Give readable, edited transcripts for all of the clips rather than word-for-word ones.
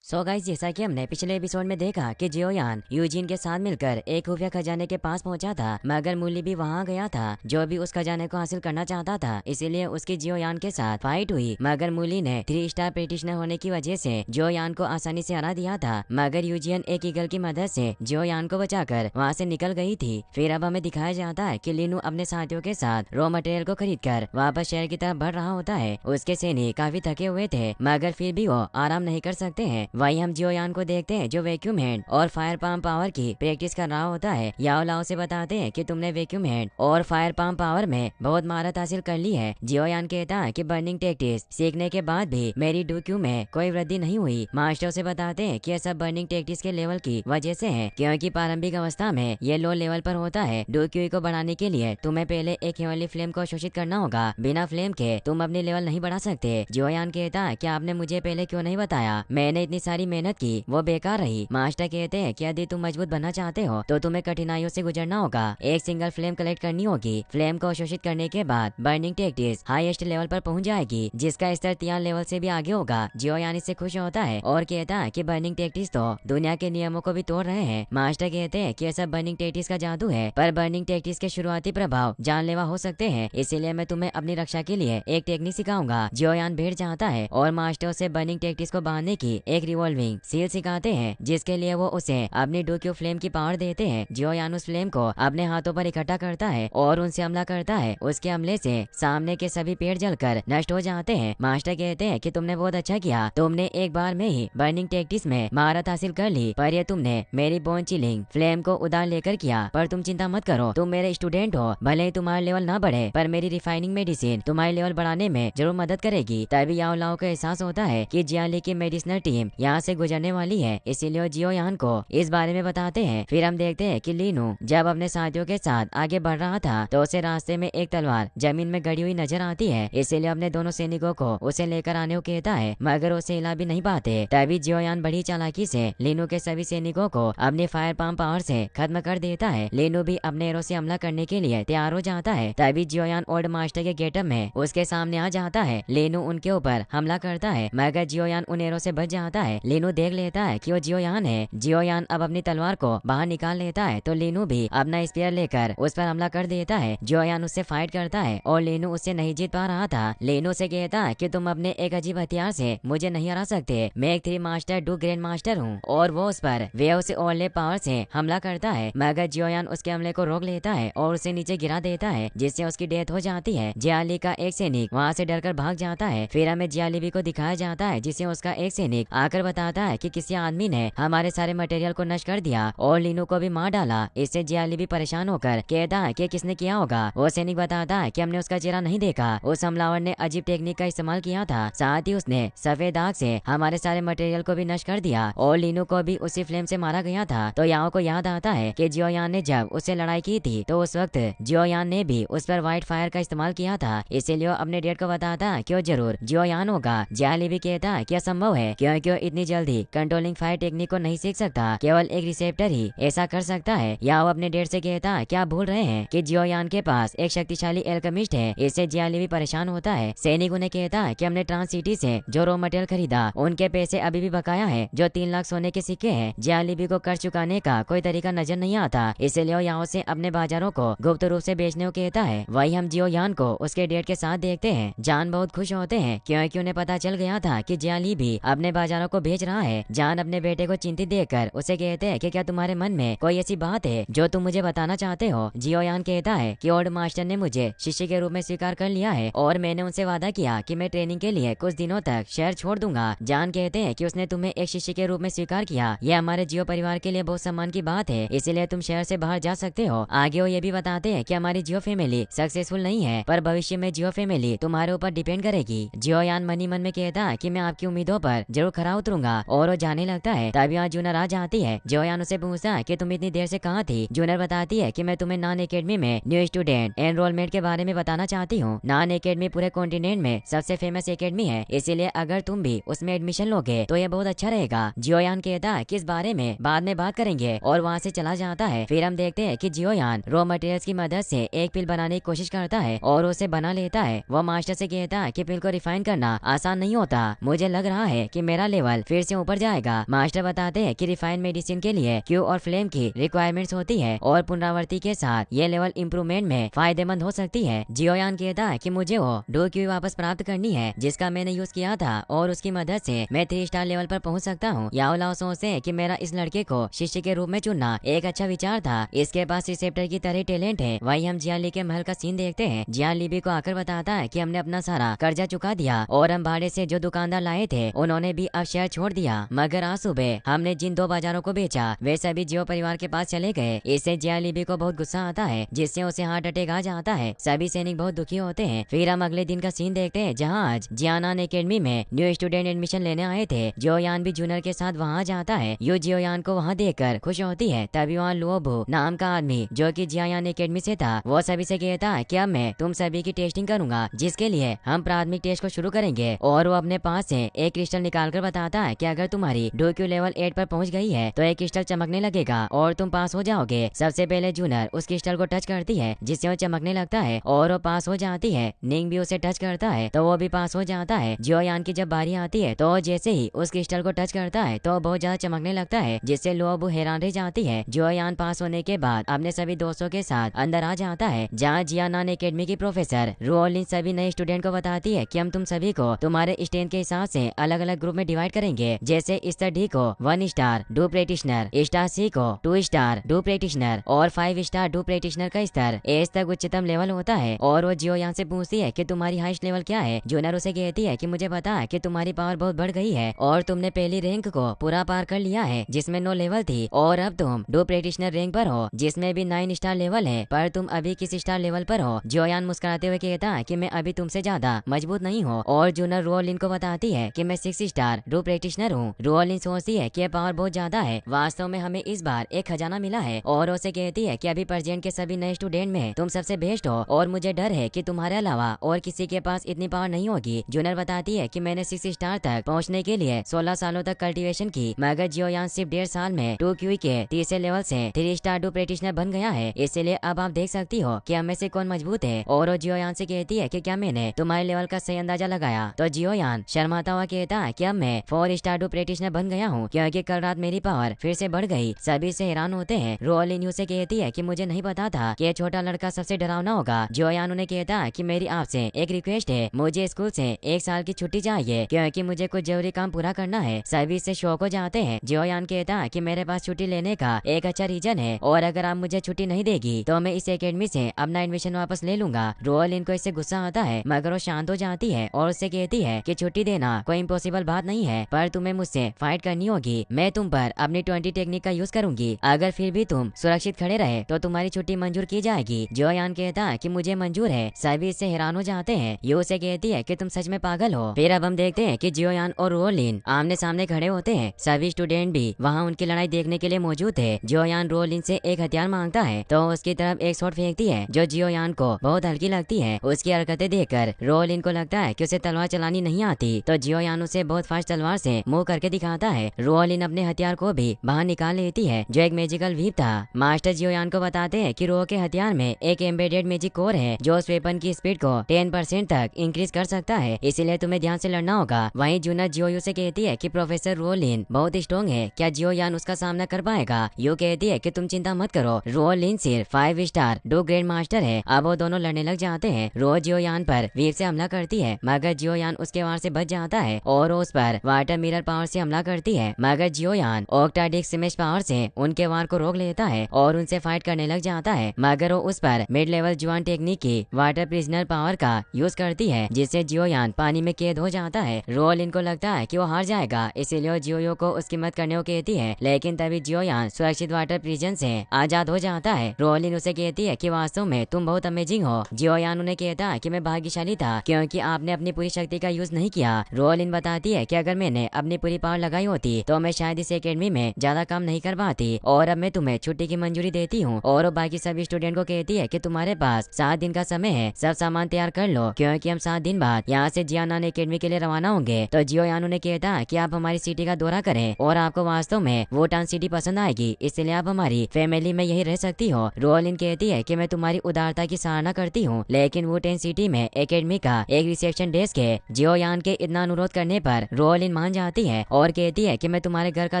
So guys, जैसा कि हमने पिछले एपिसोड में देखा कि जियोयान यूजिन के साथ मिलकर एक खुफिया खजाने के पास पहुंचा था, मगर मूली भी वहां गया था जो भी उस खजाने को हासिल करना चाहता था। इसीलिए उसकी जियोयान के साथ फाइट हुई, मगर मूली ने 3 स्टार प्रैक्टिशनर होने की वजह से जियोयान को आसानी से हरा दिया था। मगर यूजिन एक ईगल की मदद से जियोयान को बचाकर वहां से निकल गई थी। फिर अब हमें दिखाया जाता है कि लीनू अपने साथियों के साथ रॉ मटेरियल को खरीद कर वापस शहर की तरफ बढ़ रहा होता है। उसके सैनिक काफी थके हुए थे, मगर फिर भी वो आराम नहीं कर सकते हैं। वही हम जियोयान को देखते हैं जो वैक्यूम हैंड और फायर पाम पावर की प्रैक्टिस कर रहा होता है। याओ लाओ से बताते हैं कि तुमने वैक्यूम हैंड और फायर पाम पावर में बहुत महारत हासिल कर ली है। जियोयान कहता है कि बर्निंग टैक्टिक्स सीखने के बाद भी मेरी डूक्यू में कोई वृद्धि नहीं हुई। मास्टर से बताते हैं कि यह सब बर्निंग टैक्टिक्स के लेवल की वजह से है, क्योंकि प्रारंभिक अवस्था में ये लो लेवल पर होता है। डूक्यू को बढ़ाने के लिए तुम्हें पहले एक हेवनली फ्लेम को शोषित करना होगा। बिना फ्लेम के तुम अपनी लेवल नहीं बढ़ा सकते। जियोयान कहता है कि आपने मुझे पहले क्यों नहीं बताया, मैंने इतनी सारी मेहनत की वो बेकार रही। मास्टर कहते हैं कि यदि तुम मजबूत बनना चाहते हो तो तुम्हें कठिनाइयों से गुजरना होगा। एक सिंगल फ्लेम कलेक्ट करनी होगी। फ्लेम को शोषित करने के बाद बर्निंग टैक्टिक्स हाईएस्ट लेवल पर पहुंच जाएगी, जिसका स्तर 3 लेवल से भी आगे होगा। जियोयान इससे खुश होता है और कहता है कि बर्निंग टैक्टिक्स तो दुनिया के नियमों को भी तोड़ रहे हैं। मास्टर कहते हैं कि यह सब बर्निंग टैक्टिक्स का जादू है, पर बर्निंग टैक्टिक्स के शुरुआती प्रभाव जानलेवा हो सकते हैं। इसीलिए मैं तुम्हें अपनी रक्षा के लिए एक टेक्निक सिखाऊंगा। जियोयान भेड़ चाहता है और मास्टर से बर्निंग टैक्टिक्स को बांधने की एक रिवॉल्विंग सील सिखाते हैं, जिसके लिए वो उसे अपनी डूक्यू फ्लेम की पावर देते हैं। जियोयान उस फ्लेम को अपने हाथों पर इकट्ठा करता है और उनसे हमला करता है। उसके हमले से सामने के सभी पेड़ जलकर नष्ट हो जाते हैं। मास्टर कहते हैं कि तुमने बहुत अच्छा किया, तुमने एक बार में ही बर्निंग टैक्टिक्स में महारत हासिल कर ली, पर ये तुमने मेरी बोन चिलिंग फ्लेम को उधार लेकर किया। पर तुम चिंता मत करो, तुम मेरे स्टूडेंट हो, भले ही तुम्हारा लेवल ना बढ़े, पर मेरी रिफाइनिंग मेडिसिन तुम्हारे लेवल बढ़ाने में जरूर मदद करेगी। तभी याओ लाओ को एहसास होता है कि जियाली की मेडिसिनल टीम यहाँ से गुजरने वाली है, इसीलिए जियोयान को इस बारे में बताते हैं। फिर हम देखते हैं कि लीनू जब अपने साथियों के साथ आगे बढ़ रहा था तो उसे रास्ते में एक तलवार जमीन में गड़ी हुई नजर आती है। इसीलिए अपने दोनों सैनिकों को उसे लेकर आने को कहता है, मगर उसे हिला भी नहीं पाते। तभी जियोयान बड़ी चालाकी से लीनू के सभी सैनिकों को अपने फायर पाम पावर से खत्म कर देता है। लीनू भी अपने एरो से हमला करने के लिए तैयार हो जाता है। तभी जियोयान ओल्ड मास्टर के गेटअप में उसके सामने आ जाता है। लीनू उनके ऊपर हमला करता है, मगर जियोयान उन एरो से बच जाता है। लीनू देख लेता है कि वो जियोयान है। जियोयान अब अपनी तलवार को बाहर निकाल लेता है तो लीनू भी अपना स्पीयर लेकर उस पर हमला कर देता है। जियोयान उससे फाइट करता है और लीनू उससे नहीं जीत पा रहा था। लीनू से कहता है कि तुम अपने एक अजीब हथियार से मुझे नहीं हरा सकते, मैं एक 3 मास्टर डू ग्रैंड मास्टर हूँ। और वो उस पर वेव से ओल्ड पावर से हमला करता है, मगर जियोयान उसके हमले को रोक लेता है और उसे नीचे गिरा देता है, जिससे उसकी डेथ हो जाती है। जियाली का एक सैनिक वहाँ से डरकर भाग जाता है। फिर हमें जियाली को दिखाया जाता है, जिसे उसका एक सैनिक आकर बताता है कि किसी आदमी ने हमारे सारे मटेरियल को नष्ट कर दिया और लीनू को भी मार डाला। इससे जियाली भी परेशान होकर कहता है कि किसने किया होगा। वो सैनिक बताता है कि हमने उसका चेहरा नहीं देखा, उस हमलावर ने अजीब टेक्निक का इस्तेमाल किया था, साथ ही उसने सफेद आग से हमारे सारे मटेरियल को भी नष्ट कर दिया और लीनू को भी उसी फ्लेम से मारा गया था। तो याओ को याद आता है कि जियोयान ने जब उससे लड़ाई की थी तो उस वक्त जियोयान ने भी उस पर व्हाइट फायर का इस्तेमाल किया था, इसीलिए अपने डेट को बताता है कि वो जरूर जियोयान होगा। जियाली भी कहता है कि असंभव है, क्योंकि वो इतनी जल्दी कंट्रोलिंग फायर टेक्निक को नहीं सीख सकता, केवल एक रिसेप्टर ही ऐसा कर सकता है। या वो अपने डेट से कहता है क्या भूल रहे हैं कि जियोयान के पास एक शक्तिशाली एल्केमिस्ट है। इससे जियाली भी परेशान होता है। सैनिक उन्हें कहता है कि हमने ट्रांस सिटी से जो रॉ मटेरियल खरीदा उनके पैसे अभी भी बकाया है, जो 3 लाख सोने के सिक्के हैं। जियाली को कर्ज चुकाने का कोई तरीका नजर नहीं आता, इसलिए वो यहाँ से अपने बाजारों को गुप्त रूप से बेचने को कहता है। वही हम जियोयान को उसके डेट के साथ देखते हैं। जान बहुत खुश होते हैं क्योंकि उन्हें पता चल गया था कि जियाली भी अपने बाजारों को बेच रहा है। जान अपने बेटे को चिंतित देखकर उसे कहते हैं कि क्या तुम्हारे मन में कोई ऐसी बात है जो तुम मुझे बताना चाहते हो। जियोयान कहता है कि ओल्ड मास्टर ने मुझे शिष्य के रूप में स्वीकार कर लिया है और मैंने उनसे वादा किया कि मैं ट्रेनिंग के लिए कुछ दिनों तक शहर छोड़ दूंगा। जान कहते हैं कि उसने तुम्हें एक शिष्य के रूप में स्वीकार किया, यह हमारे जियो परिवार के लिए बहुत सम्मान की बात है, इसीलिए तुम शहर से बाहर जा सकते हो। आगे वो ये भी बताते हैं कि हमारी जियो फैमिली सक्सेसफुल नहीं है, पर भविष्य में जियो फैमिली तुम्हारे ऊपर डिपेंड करेगी। जियोयान मनी मन में कहता है कि मैं आपकी उम्मीदों पर जरूर खरा उतरूंगा और वो जाने लगता है। तभी वहाँ जूनर आ जाती है। जियोयान उसे पूछता है कि तुम इतनी देर से कहाँ थी। जूनर बताती है कि मैं तुम्हें नान एकेडमी में न्यू स्टूडेंट एनरोलमेंट के बारे में बताना चाहती हूँ। नान एकेडमी पूरे कॉन्टिनेंट में सबसे फेमस एकेडमी है, इसीलिए अगर तुम भी उसमें एडमिशन लोगे तो ये बहुत अच्छा रहेगा। जियोयान कहता है कि इस बारे में बाद में बात करेंगे और वहाँ से चला जाता है। फिर हम देखते हैं कि जियोयान रॉ मटेरियल्स की मदद से एक पिल बनाने की कोशिश करता है और उसे बना लेता है। वो मास्टर से कहता है कि पिल को रिफाइन करना आसान नहीं होता, मुझे लग रहा है कि मेरा लेवल लेवल फिर से ऊपर जाएगा। मास्टर बताते हैं कि रिफाइंड मेडिसिन के लिए क्यू और फ्लेम की रिक्वायरमेंट्स होती है और पुनरावृत्ति के साथ ये लेवल इम्प्रूवमेंट में फायदेमंद हो सकती है। जियोयान कहता है कि मुझे वो डो क्यू वापस प्राप्त करनी है जिसका मैंने यूज किया था और उसकी मदद से मैं 3 स्टार लेवल पर पहुंच सकता हूँ। याओ लाओ सोचते हैं कि मेरा इस लड़के को शिष्य के रूप में चुनना एक अच्छा विचार था। इसके पास रिसेप्टर की तरह टैलेंट है। वही हम जियाली के महल का सीन देखते हैं। जियाली भी को आकर बताता है कि हमने अपना सारा कर्जा चुका दिया और हम भाड़े से जो दुकानदार लाए थे उन्होंने भी अब शहर छोड़ दिया। मगर आज सुबह हमने जिन 2 बाजारों को बेचा वे सभी जियो परिवार के पास चले गए। इससे जियाली को बहुत गुस्सा आता है जिससे उसे हार्ट अटैक आ जाता है। सभी सैनिक बहुत दुखी होते हैं। फिर हम अगले दिन का सीन देखते हैं जहाँ आज जियानान एकेडमी में न्यू स्टूडेंट एडमिशन लेने आए थे। जियोयान भी जूनियर के साथ वहाँ जाता है। यू जियोयान को वहाँ देखकर खुश होती है। तभी वहाँ लुओबू नाम का आदमी जो कि जियायान एकेडमी से था वो सभी से कहता है कि अब मैं तुम सभी की टेस्टिंग करूंगा जिसके लिए हम प्राथमिक टेस्ट को शुरू करेंगे। और वो अपने पास से एक क्रिस्टल निकालकर बताता है कि अगर तुम्हारी डोक्यू लेवल 8 पर पहुंच गई है तो एक क्रिस्टल चमकने लगेगा और तुम पास हो जाओगे। सबसे पहले जूनियर उस क्रिस्टल को टच करती है जिससे वो चमकने लगता है और वो पास हो जाती है। निंग भी उसे टच करता है तो वो भी पास हो जाता है। जियोयान की जब बारी आती है तो जैसे ही उस क्रिस्टल को टच करता है तो बहुत ज्यादा चमकने लगता है जिससे लुओबू हैरान रह जाती है। जियोयान पास होने के बाद अपने सभी दोस्तों के साथ अंदर आ जाता है जहाँ जियानान एकेडमी की प्रोफेसर रुओलिन सभी नए स्टूडेंट को बताती है कि हम तुम सभी को तुम्हारे स्ट्रेंथ के हिसाब से अलग अलग ग्रुप में डिवाइड करेंगे। जैसे स्टार डी को 1 star do practitioner, star c को 2 स्टार डू प्रैक्टिशनर और 5 स्टार डू प्रैक्टिशनर का स्तर एस तक उच्चतम लेवल होता है। और वो जियोयान से पूछती है कि तुम्हारी हाईएस्ट लेवल क्या है। जूनियर उसे कहती है कि मुझे पता है कि तुम्हारी पावर बहुत बढ़ गई है और तुमने पहली रैंक को पूरा पार कर लिया है जिसमें 9 लेवल थी और अब तुम डू प्रैक्टिशनर रैंक पर हो जिसमें भी 9 स्टार लेवल है। पर तुम अभी किस स्टार लेवल पर हो। जियोयान मुस्कुराते हुए कहता है कि मैं अभी तुमसे ज्यादा मजबूत नहीं हूँ। और जूनियर रुओलिन को बताती है कि मैं 6 स्टार डू प्रैक्टिशनर हूँ। रुओलिन सोचती है कि पावर बहुत ज्यादा है। वास्तव में हमें इस बार एक खजाना मिला है और उसे कहती है कि अभी प्रेजेंट के सभी नए स्टूडेंट में तुम सबसे बेस्ट हो और मुझे डर है कि तुम्हारे अलावा और किसी के पास इतनी पावर नहीं होगी। जूनियर बताती है कि मैंने 6 स्टार तक पहुंचने के लिए 16 सालों तक कल्टीवेशन की मगर जियोयान सिर्फ 1.5 साल में 2 क्यू के तीसरे लेवल से 3 स्टार डू प्रैक्टिशनर बन गया है। इसलिए अब आप देख सकती हो कि हमें से कौन मजबूत है। और वो जियोयान से कहती है कि क्या मैंने तुम्हारे लेवल का सही अंदाजा लगाया। तो जियोयान शर्माता हुआ कहता है कि अब मैं 4 स्टार डू प्रैक्टिशनर बन गया हूँ क्योंकि कल रात मेरी पावर फिर से बढ़ गई। सभी से हैरान होते हैं। रुओलिन से कहती है कि मुझे नहीं पता था कि ये छोटा लड़का सबसे डरावना होगा। जियोयान उन्हें कहता है कि मेरी आपसे एक रिक्वेस्ट है, मुझे स्कूल से 1 साल की छुट्टी चाहिए क्योंकि मुझे कुछ जरूरी काम पूरा करना है। सभी से शौक हो जाते हैं। जियोयान कहता है कि मेरे पास छुट्टी लेने का एक अच्छा रीजन है और अगर आप मुझे छुट्टी नहीं देगी तो मैं इस एकेडमी से अपना एडमिशन वापस ले लूंगा। रुओलिन को इससे गुस्सा आता है मगर वो शांत हो जाती है और उससे कहती है कि छुट्टी देना कोई इम्पॉसिबल बात नहीं है पर तुम्हें मुझसे फाइट करनी होगी। मैं तुम पर अपनी 20 टेक्निक का यूज करूंगी। अगर फिर भी तुम सुरक्षित खड़े रहे तो तुम्हारी छुट्टी मंजूर की जाएगी। जियोयान कहता है कि मुझे मंजूर है। सभी इससे हैरान हो जाते हैं। यू से कहती है कि तुम सच में पागल हो। फिर अब हम देखते हैं कि जियोयान और रुओलिन आमने सामने खड़े होते हैं। सभी स्टूडेंट भी वहाँ उनकी लड़ाई देखने के लिए मौजूद थे। जियोयान रुओलिन से एक हथियार मांगता है तो उसकी तरफ एक शॉट फेंकती है जो जियोयान को बहुत हल्की लगती है। उसकी हरकतें देखकर रुओलिन को लगता है कि उसे तलवार चलानी नहीं आती तो जियोयान उसे बहुत फास्ट तलवार से मूव करके दिखाता है। रुओलिन अपने हथियार को भी बाहर निकाल लेती है जो एक मैजिकल व्हीप था। मास्टर जियोयान को बताते हैं कि रुओ के हथियार में एक एम्बेडेड मैजिक कोर है जो उस वेपन की स्पीड को 10% तक इंक्रीज कर सकता है, इसलिए तुम्हें ध्यान से लड़ना होगा। वहीं जूनियर जियोयू से कहती है कि प्रोफेसर रुओलिन बहुत स्ट्रॉन्ग है, क्या जियोयान उसका सामना कर पाएगा। यू कहती है कि तुम चिंता मत करो, रुओलिन सिर्फ 5 स्टार डू ग्रैंड मास्टर है। अब वो दोनों लड़ने लग जाते हैं। रो जियोयान पर वीर से हमला करती है मगर जियोयान उसके वार से बच जाता है और उस पर वाटर मिरर पावर से हमला करती है मगर जियोयान ऑक्टाडिक स्मैश पावर से उनके वार को रोक लेता है और उनसे फाइट करने लग जाता है मगर वो उस पर मिड लेवल जुआन टेक्निक की वाटर प्रिजनर पावर का यूज करती है जिससे जियोयान पानी में कैद हो जाता है। रुओलिन को लगता है कि वो हार जाएगा इसलिए वो जियोयो को उसकी मदद करने को कहती है लेकिन तभी जियोयान सुरक्षित वाटर प्रिजन से आजाद हो जाता है। रुओलिन उसे कहती है कि वास्तव में तुम बहुत अमेजिंग हो। जियोयान उन्हें कहता है कि मैं भाग्यशाली था क्योंकि आपने अपनी पूरी शक्ति का यूज नहीं किया। रुओलिन बताती है कि अगर मैंने अपनी पूरी पावर लगाई होती तो मैं शायद इस एकेडमी में ज्यादा काम नहीं कर पाती और अब मैं तुम्हें छुट्टी की मंजूरी देती हूँ। और बाकी सभी स्टूडेंट को कहती है कि तुम्हारे पास 7 दिन का समय है, सब सामान तैयार कर लो क्योंकि हम 7 दिन बाद यहाँ से जियानान एकेडमी के लिए रवाना होंगे। तो जियोयान उन्हें कहता है कि आप हमारी सिटी का दौरा करें और आपको वास्तव में वोटान सिटी पसंद आएगी इसलिए आप हमारी फैमिली में यही रह सकती हो। रुओलिन कहती है कि मैं तुम्हारी उदारता की सराहना करती हूँ लेकिन वोटान सिटी में एकेडमी का एक रिसेप्शन डेस्क है। जियोयान के इतना अनुरोध करने पर रुओलिन मान मान जाती है और कहती है कि मैं तुम्हारे घर का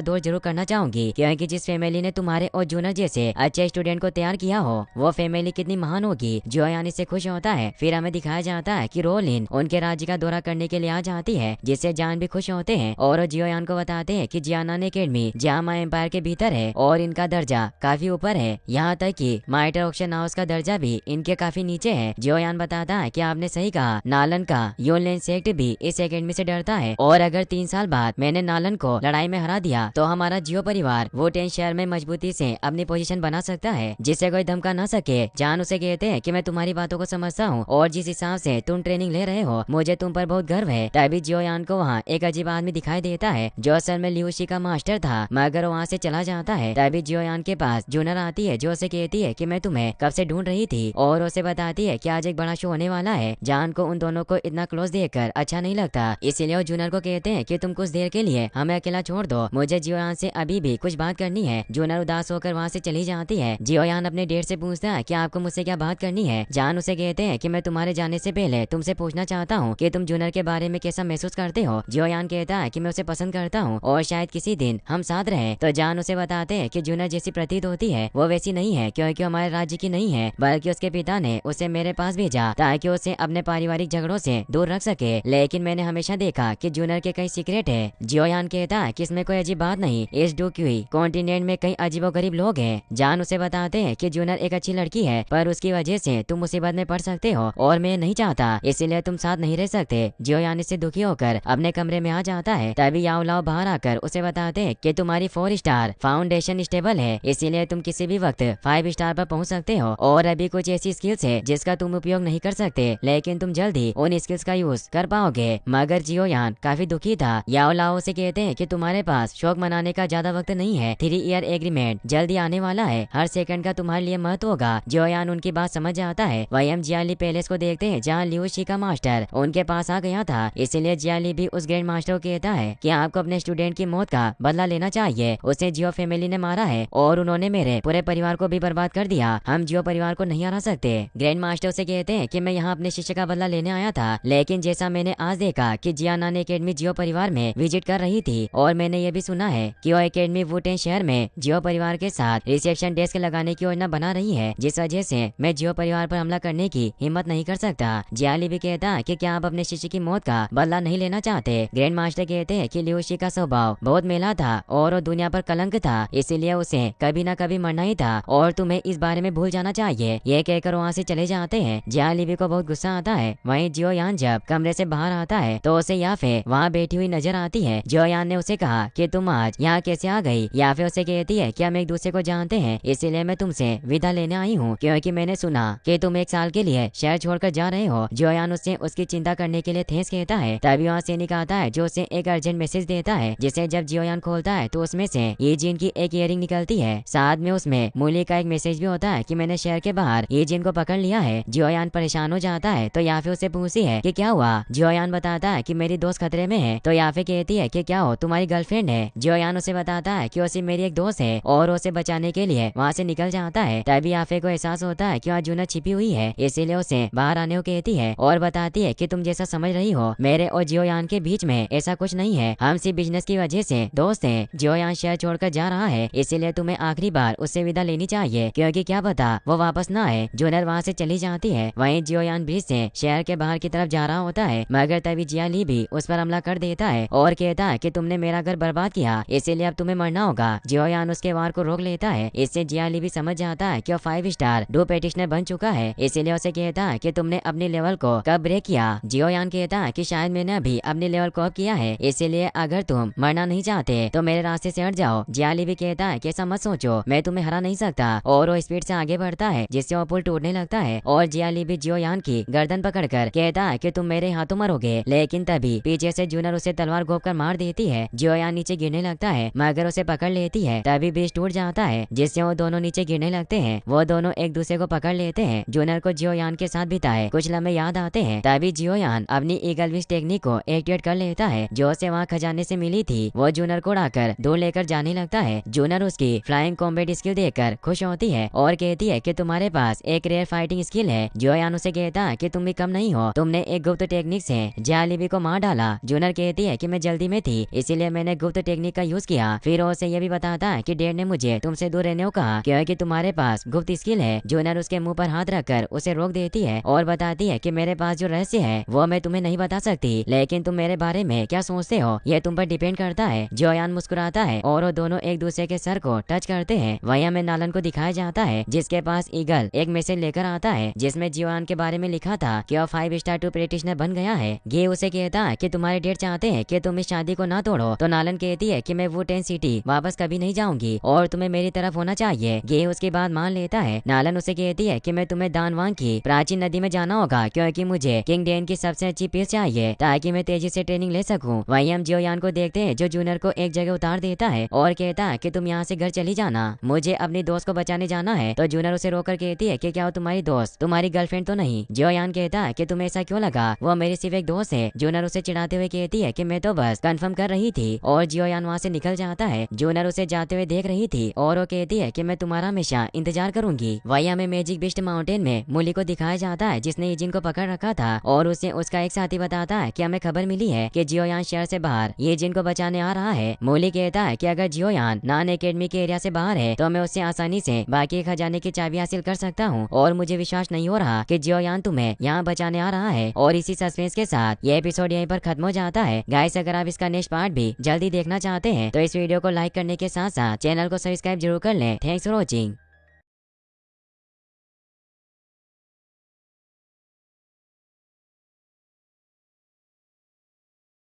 दौर जरूर करना चाहूंगी, क्योंकि जिस फैमिली ने तुम्हारे और जूनर जैसे अच्छे स्टूडेंट को तैयार किया हो वो फैमिली कितनी महान होगी। जियोयान इससे खुश होता है। फिर हमें दिखाया जाता है कि रोलिन उनके राज्य का दौरा करने के लिए आ जाती है, जिससे जान भी खुश होते हैं और जियोयान को बताते हैं कि जियानान एकेडमी जामा एम्पायर के भीतर है और इनका दर्जा काफी ऊपर है, यहाँ तक कि माइटर ऑक्शन हाउस का दर्जा भी इनके काफी नीचे है। जियोयान बताता है कि आपने सही कहा, नालन का यूनलेन सेक्ट भी इस एकेडमी से डरता है और अगर 3 साल बाद मैंने नालन को लड़ाई में हरा दिया तो हमारा जियो परिवार वुटेन शहर में मजबूती से अपनी पोजीशन बना सकता है, जिससे कोई धमका न सके। जान उसे कहते हैं कि मैं तुम्हारी बातों को समझता हूँ और जिस हिसाब से तुम ट्रेनिंग ले रहे हो मुझे तुम पर बहुत गर्व है। तभी जियोयान को वहाँ एक अजीब आदमी दिखाई देता है जो असल में लियूशी का मास्टर था, मगर वहाँ से चला जाता है। तभी जियोयान के पास जूनर आती है जो उसे कहती है कि मैं तुम्हें कब से ढूंढ रही थी और उसे बताती है कि आज एक बड़ा शो होने वाला है। जान को उन दोनों को इतना क्लोज देखकर अच्छा नहीं लगता, इसीलिए वो जूनर को कहते हैं कि तुम कुछ देर के लिए हमें अकेला छोड़ दो, मुझे जियोयान से अभी भी कुछ बात करनी है। जूनर उदास होकर वहाँ से चली जाती है। जियोयान अपने डेट से पूछता है कि आपको मुझसे क्या बात करनी है। जान उसे कहते हैं कि मैं तुम्हारे जाने से पहले तुमसे पूछना चाहता हूँ कि तुम जूनर के बारे में कैसा महसूस करते हो। जियोयान कहता है कि मैं उसे पसंद करता हूँ और शायद किसी दिन हम साथ रहे। तो जान उसे बताते हैं कि जूनर जैसी प्रतीत होती है वो वैसी नहीं है, क्योंकि हमारे राज्य की नहीं है, बल्कि उसके पिता ने उसे मेरे पास भेजा ताकि उसे अपने पारिवारिक झगड़ों से दूर रख सके। लेकिन मैंने हमेशा देखा कि जूनर के कई सीक्रेट है। जियोयान कहता है कि इसमें कोई अजीब बात नहीं, इस डुक्यूई कॉन्टिनेंट में कई अजीबोगरीब लोग हैं। जान उसे बताते हैं कि जूनर एक अच्छी लड़की है, पर उसकी वजह से तुम मुसीबत में पड़ सकते हो और मैं नहीं चाहता, इसीलिए तुम साथ नहीं रह सकते। जियोयान इससे दुखी होकर अपने कमरे में आ जाता है। तभी याओलाओ बाहर आकर उसे बताते हैं कि तुम्हारी 4 स्टार फाउंडेशन स्टेबल है, इसीलिए तुम किसी भी वक्त 5 स्टार पर पहुंच सकते हो और अभी कुछ ऐसी स्किल्स है जिसका तुम उपयोग नहीं कर सकते, लेकिन तुम जल्दी उन स्किल्स का यूज कर पाओगे। मगर जियोयान काफी दुखी था। याओलाओ से कहते हैं कि तुम्हारे पास शौक मनाने का ज्यादा वक्त नहीं है, 3 ईयर एग्रीमेंट जल्दी आने वाला है, हर सेकंड का तुम्हारे लिए महत्व होगा। जियोयान उनकी बात समझ जाता है। वही हम जियाली पैलेस को देखते हैं जहाँ लियूशी का मास्टर उनके पास आ गया था, इसीलिए जियाली भी उस ग्रैंड मास्टर को कहता है कि आपको अपने स्टूडेंट की मौत का बदला लेना चाहिए, उसे जियो फैमिली ने मारा है और उन्होंने मेरे पूरे परिवार को भी बर्बाद कर दिया, हम जियो परिवार को नहीं हरा सकते। ग्रैंड मास्टर से कहते हैं कि मैं यहाँ अपने शिष्य का बदला लेने आया था, लेकिन जैसा मैंने आज देखा कि जियानान एकेडमी जियो परिवार में विजिट कर रही थी और मैंने ये भी सुना है कि वो एकेडमी वुटेन शहर में जियो परिवार के साथ रिसेप्शन डेस्क लगाने की योजना बना रही है, जिस वजह से मैं जियो परिवार पर हमला करने की हिम्मत नहीं कर सकता। जियाली भी कहता है कि क्या आप अपने शिष्य की मौत का बदला नहीं लेना चाहते। ग्रैंड मास्टर कहते हैं कि लियूशी का स्वभाव बहुत मेला था और वो दुनिया पर कलंक था, इसीलिए उसे कभी न कभी मरना ही था और तुम्हें इस बारे में भूल जाना चाहिए। ये कहकर वहाँ से चले जाते हैं। जियाली को बहुत गुस्सा आता है। वहीं जियोयान जब कमरे से बाहर आता है तो उसे याफे वहाँ बैठी हुई नजर आती है। जियोयान ने उसे कहा कि तुम आज यहाँ कैसे आ गई। याफे उसे कहती है कि हम एक दूसरे को जानते हैं, इसीलिए मैं तुमसे विदा लेने आई हूँ, क्योंकि मैंने सुना कि तुम 1 साल के लिए शहर छोड़कर जा रहे हो। जियोयान उससे उसकी चिंता करने के लिए थैंक्स कहता है। तभी वहाँ सैनिक आता है जो उसे एक अर्जेंट मैसेज देता है, जिसे जब जियोयान खोलता है तो उसमें से येजिन की एक इयरिंग निकलती है। साथ में उसमें मूली का एक मैसेज भी होता है कि मैंने शहर के बाहर येजिन को पकड़ लिया है। जियोयान परेशान हो जाता है तो याफे उसे पूछती है कि क्या हुआ। जियोयान बताता है कि मेरी दोस्त खतरे में है। तो याफे कहती है कि क्या हो, तुम्हारी गर्लफ्रेंड है। जियोयान उसे बताता है कि उसे मेरी एक दोस्त है और उसे बचाने के लिए वहाँ से निकल जाता है। तभी याफे को एहसास होता है कि वहाँ जूनर छिपी हुई है, इसीलिए उसे बाहर आने को कहती है और बताती है कि तुम जैसा समझ रही हो मेरे और जियोयान के बीच में ऐसा कुछ नहीं है, हम सिर्फ बिजनेस की वजह से दोस्त हैं। जियोयान शहर छोड़कर जा रहा है, इसीलिए तुम्हें आखिरी बार उससे विदा लेनी चाहिए, क्योंकि क्या पता वो वापस ना आए। जूनर वहाँ से चली जाती है। वहीं जियोयान ब्रिज से शहर के बाहर की तरफ जा रहा होता है, मगर तभी जियाली भी उस पर हमला कर देता है और कहता है कि तुमने मेरा घर बर्बाद किया, इसीलिए अब तुम्हें मरना होगा। जियोयान उसके वार को रोक लेता है। इससे जियाली भी समझ जाता है कि वो 5 स्टार डू पेटिशनर बन चुका है, इसीलिए उसे कहता है कि तुमने अपनी लेवल को कब ब्रेक किया। जियोयान कहता है कि शायद मैंने अभी अपनी लेवल को अप किया है, इसीलिए अगर तुम मरना नहीं चाहते तो मेरे रास्ते से हट जाओ। जियाली भी कहता है कि ऐसा मत सोचो, मैं तुम्हें हरा नहीं सकता और वो स्पीड से आगे बढ़ता है, जिससे वो पुल टूटने लगता है और जियाली भी जियोयान की गर्दन पकड़कर कहता है कि तुम मेरे हाथों मरोगे। लेकिन तभी पीछे से जूनर उसे तलवार घोंपकर मार देती है। जियोयान नीचे गिरने लगता है, मगर उसे पकड़ लेती है। तभी ब्रिज टूट जाता है, जिससे वो दोनों नीचे गिरने लगते हैं। वो दोनों एक दूसरे को पकड़ लेते हैं। जूनर को जियोयान के साथ बिताए कुछ लम्हे याद आते हैं। तभी जियोयान अपनी ईगल विश टेक्निक को एक्टिवेट कर लेता है, जो उसे वहाँ खजाने से मिली थी। वो जूनर को उड़ाकर दूर लेकर जाने लगता है। जूनर उसकी फ्लाइंग कॉम्बैट स्किल देखकर खुश होती है और कहती है कि तुम्हारे पास एक रेयर फाइटिंग स्किल है। जियोयान उसे कहता है कि तुम भी कम नहीं हो, तुमने एक गुप्त टेक्निक से जियाली को मार डाला। जूनर कहती है है कि मैं जल्दी में थी, इसीलिए मैंने गुप्त टेक्निक का यूज किया। फिर उसे ये भी बताता है कि डैड ने मुझे तुमसे दूर रहने को कहा क्योंकि तुम्हारे पास गुप्त स्किल है। जूनर उसके मुंह पर हाथ रखकर उसे रोक देती है और बताती है कि मेरे पास जो रहस्य है वो मैं तुम्हें नहीं बता सकती, लेकिन तुम मेरे बारे में क्या सोचते हो ये तुम पर डिपेंड करता है। जोयान मुस्कुराता है और वो दोनों एक दूसरे के सर को टच करते हैं। वहीं हमें नालन को दिखाया जाता है जिसके पास ईगल एक मैसेज लेकर आता है जिसमें जोयान के बारे में लिखा था कि वो 5 स्टार 2 प्रैक्टिशनर बन गया है। गे उसे कहता है कि तुम्हारे डैड चाहते हैं कि तुम इस शादी को ना तोड़ो, तो नालन कहती है कि मैं वुटेन सिटी वापस कभी नहीं जाऊंगी और तुम्हें मेरी तरफ होना चाहिए। गे उसके बाद मान लेता है। नालन उसे कहती है कि मैं तुम्हें दानवांग की प्राचीन नदी में जाना होगा क्योंकि मुझे किंग डेन की सबसे अच्छी पीस चाहिए ताकि मैं तेजी से ट्रेनिंग ले सकूं। वहीं हम जियोयान को देखते हैं जो जूनियर को एक जगह उतार देता है और कहता है कि तुम यहाँ से घर चली जाना, मुझे अपनी दोस्त को बचाने जाना है। तो जूनियर उसे रोककर कहती है कि क्या वो तुम्हारी दोस्त तुम्हारी गर्लफ्रेंड तो नहीं। जियोयान कहता है कि तुम्हें ऐसा क्यों लगा, वो मेरी सिर्फ एक दोस्त है। जूनियर उसे चिढ़ाते हुए कहती है कि मैं तो बस कंफर्म कर रही थी और जियोयान वहाँ से निकल जाता है। जूनियर उसे जाते हुए देख रही थी और वो कहती है कि मैं तुम्हारा हमेशा इंतजार करूंगी। वहीं हमें मैजिक बिस्ट माउंटेन में मूली को दिखाया जाता है जिसने ईजिन को पकड़ रखा था और उसे उसका एक साथी बताता है कि हमें खबर मिली है कि जियोयान शहर से बाहर ईजिन को बचाने आ रहा है। मूली कहता है कि अगर जियोयान नान एकेडमी के एरिया से बाहर है तो मैं उससे आसानी से बाकी खजाने की चाबी हासिल कर सकता हूँ और मुझे विश्वास नहीं हो रहा कि जियोयान तुम्हें यहाँ बचाने आ रहा है। और इसी सस्पेंस के साथ ये एपिसोड यहीं पर खत्म हो जाता है। गाइस अगर आप इसका नेक्स्ट पार्ट भी जल्दी देखना चाहते हैं तो इस वीडियो को लाइक करने के साथ साथ चैनल को सब्सक्राइब जरूर कर लें। Thanks for watching.